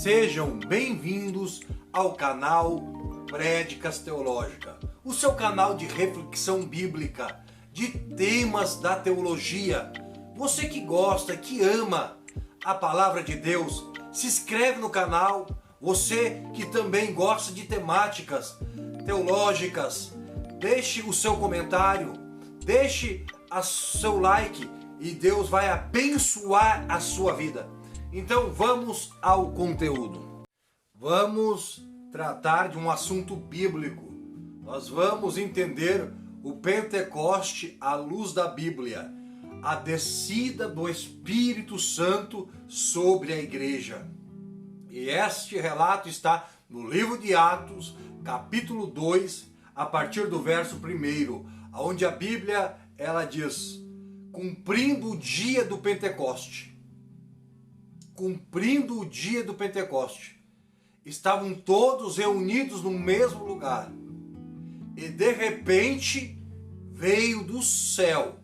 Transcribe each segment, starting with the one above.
Sejam bem-vindos ao canal Prédicas Teológica, o seu canal de reflexão bíblica, de temas da teologia. Você que gosta, que ama a palavra de Deus, se inscreve no canal. Você que também gosta de temáticas teológicas, deixe o seu comentário, deixe o seu like e Deus vai abençoar a sua vida. Então vamos ao conteúdo. Vamos tratar de um assunto bíblico. Nós vamos entender o Pentecoste à luz da Bíblia, a descida do Espírito Santo sobre a igreja. E este relato está no livro de Atos, capítulo 2, a partir do verso 1, onde a Bíblia ela diz: cumprindo o dia do Pentecoste. Cumprindo o dia do Pentecoste, estavam todos reunidos no mesmo lugar. E de repente veio do céu.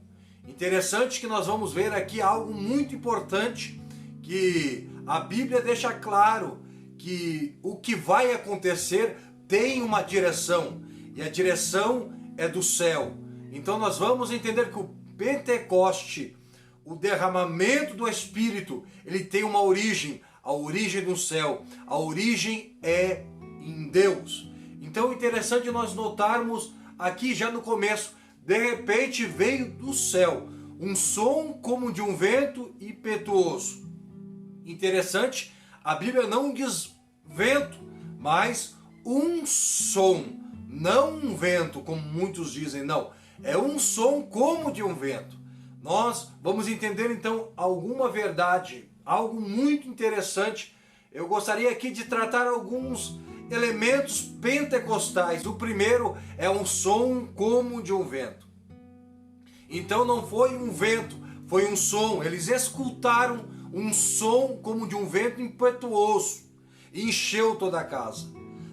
Interessante que nós vamos ver aqui algo muito importante, que a Bíblia deixa claro que o que vai acontecer tem uma direção, e a direção é do céu. Então nós vamos entender que o Pentecoste, o derramamento do Espírito, ele tem uma origem, a origem do céu, a origem é em Deus. Então é interessante nós notarmos aqui já no começo, de repente veio do céu um som como de um vento impetuoso. Interessante, a Bíblia não diz vento, mas um som, não um vento como muitos dizem, não, é um som como de um vento. Nós vamos entender então alguma verdade, algo muito interessante. Eu gostaria aqui de tratar alguns elementos pentecostais. O primeiro é um som como de um vento. Então não foi um vento, foi um som. Eles escutaram um som como de um vento impetuoso e encheu toda a casa.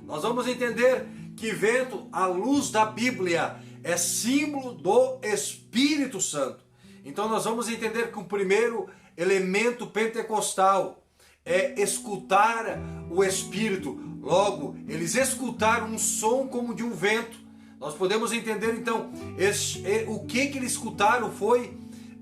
Nós vamos entender que vento, à luz da Bíblia, é símbolo do Espírito Santo. Então nós vamos entender que o primeiro elemento pentecostal é escutar o Espírito. Logo, eles escutaram um som como de um vento. Nós podemos entender então, o que eles escutaram foi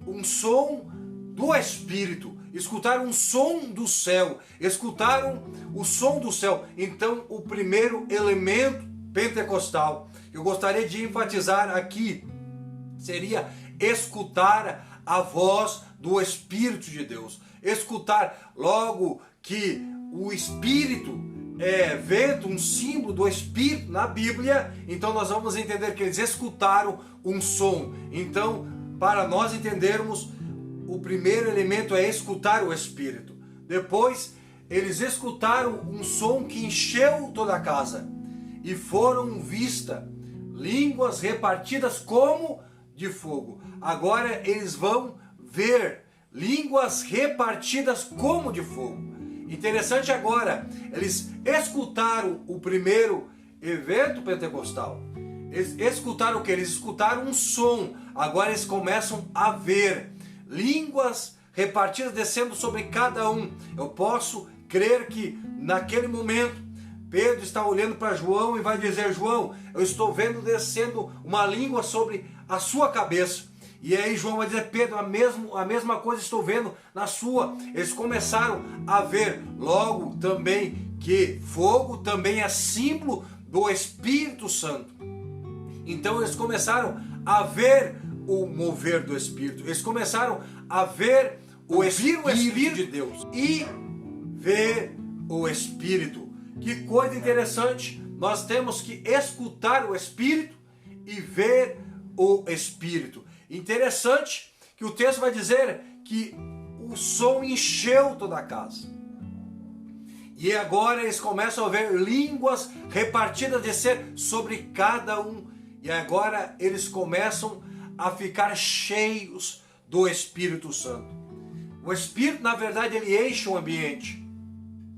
um som do Espírito. Escutaram um som do céu. Escutaram o som do céu. Então o primeiro elemento pentecostal que eu gostaria de enfatizar aqui seria escutar a voz do Espírito de Deus. Escutar, logo que o Espírito é vento, um símbolo do Espírito na Bíblia, então nós vamos entender que eles escutaram um som. Então, para nós entendermos, o primeiro elemento é escutar o Espírito. Depois, eles escutaram um som que encheu toda a casa e foram vistas línguas repartidas como de fogo. Agora eles vão ver línguas repartidas como de fogo. Interessante agora, eles escutaram o primeiro evento pentecostal. Eles escutaram o que? Eles escutaram um som. Agora eles começam a ver línguas repartidas descendo sobre cada um. Eu posso crer que naquele momento Pedro está olhando para João e vai dizer: João, eu estou vendo descendo uma língua sobre a sua cabeça. E aí João vai dizer: Pedro, a mesma coisa estou vendo na sua. Eles começaram a ver logo também que fogo também é símbolo do Espírito Santo. Então eles começaram a ver o mover do Espírito. Eles começaram a ver o Espírito de Deus e ver o Espírito. Que coisa interessante, nós temos que escutar o Espírito e ver o Espírito. Interessante que o texto vai dizer que o som encheu toda a casa. E agora eles começam a ver línguas repartidas descer sobre cada um. E agora eles começam a ficar cheios do Espírito Santo. O Espírito, na verdade, ele enche o ambiente.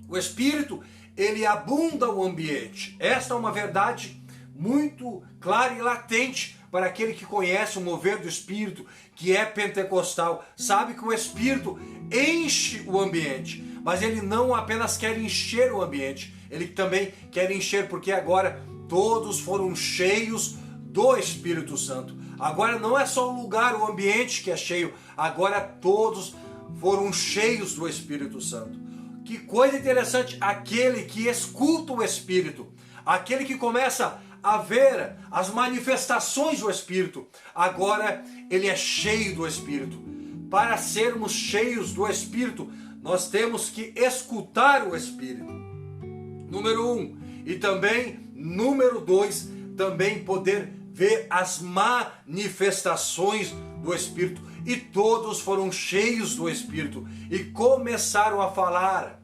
O Espírito, ele abunda o ambiente. Esta é uma verdade muito clara e latente para aquele que conhece o mover do Espírito, que é pentecostal. Sabe que o Espírito enche o ambiente. mas ele não apenas quer encher o ambiente, ele também quer encher, porque agora todos foram cheios do Espírito Santo. Agora não é só o lugar, o ambiente que é cheio, agora todos foram cheios do Espírito Santo. Que coisa interessante, aquele que escuta o Espírito, aquele que começa a ver as manifestações do Espírito, agora ele é cheio do Espírito. Para sermos cheios do Espírito, nós temos que escutar o Espírito. Número 1. E também, número 2, também poder ver as manifestações do Espírito. E todos foram cheios do Espírito e começaram a falar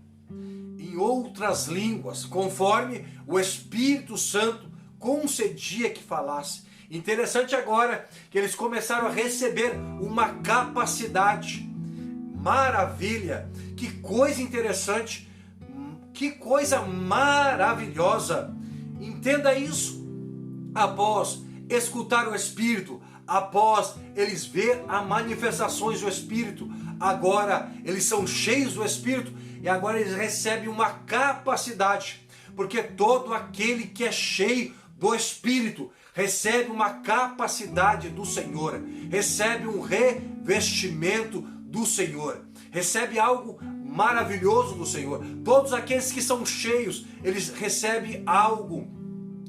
em outras línguas, conforme o Espírito Santo concedia que falasse. Interessante agora que eles começaram a receber uma capacidade. Maravilha! Que coisa interessante! Que coisa maravilhosa! Entenda isso. Após escutar o Espírito, após eles ver as manifestações do Espírito, agora eles são cheios do Espírito e agora eles recebem uma capacidade, porque todo aquele que é cheio do Espírito recebe uma capacidade do Senhor, recebe um revestimento do Senhor, recebe algo maravilhoso do Senhor. Todos aqueles que são cheios, eles recebem algo,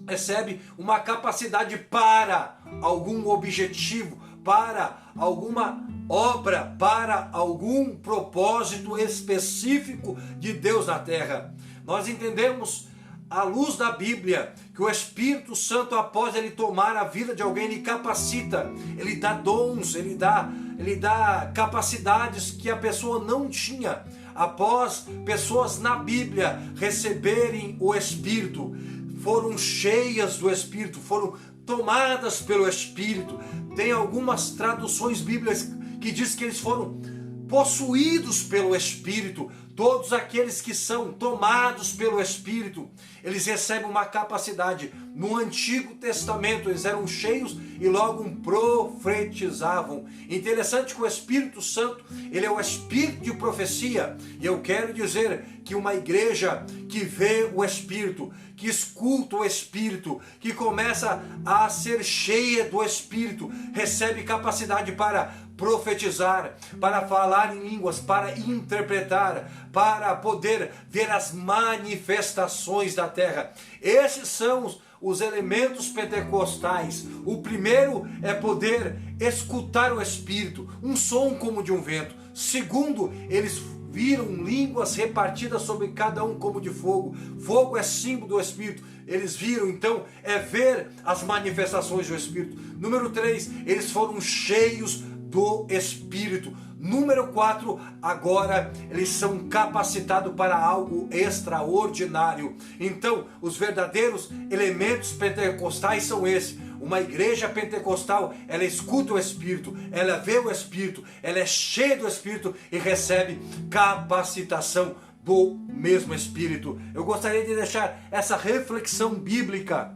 recebe uma capacidade para algum objetivo, para alguma obra, para algum propósito específico de Deus na terra. Nós entendemos, à luz da Bíblia, que o Espírito Santo, após ele tomar a vida de alguém, ele capacita, ele dá dons, ele dá capacidades que a pessoa não tinha. Após pessoas na Bíblia receberem o Espírito, foram cheias do Espírito, foram tomadas pelo Espírito. Tem algumas traduções bíblicas que diz que eles foram possuídos pelo Espírito. Todos aqueles que são tomados pelo Espírito, eles recebem uma capacidade. No Antigo Testamento eles eram cheios e logo profetizavam. Interessante que o Espírito Santo, ele é o Espírito de profecia. E eu quero dizer que uma igreja que vê o Espírito, que escuta o Espírito, que começa a ser cheia do Espírito, recebe capacidade para profetizar, para falar em línguas, para interpretar, para poder ver as manifestações da terra. Esses são os elementos pentecostais. O primeiro é poder escutar o Espírito, um som como de um vento. Segundo, eles viram línguas repartidas sobre cada um como de fogo. Fogo é símbolo do Espírito. Eles viram, então, é ver as manifestações do Espírito. Número 3, eles foram cheios do Espírito. Número 4, agora eles são capacitados para algo extraordinário. Então, os verdadeiros elementos pentecostais são esses. Uma igreja pentecostal, ela escuta o Espírito, ela vê o Espírito, ela é cheia do Espírito e recebe capacitação do mesmo Espírito. Eu gostaria de deixar essa reflexão bíblica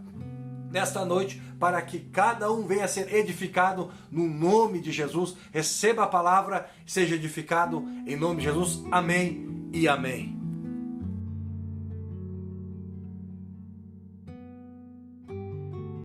nesta noite, para que cada um venha a ser edificado no nome de Jesus. Receba a palavra, seja edificado em nome de Jesus. Amém e amém.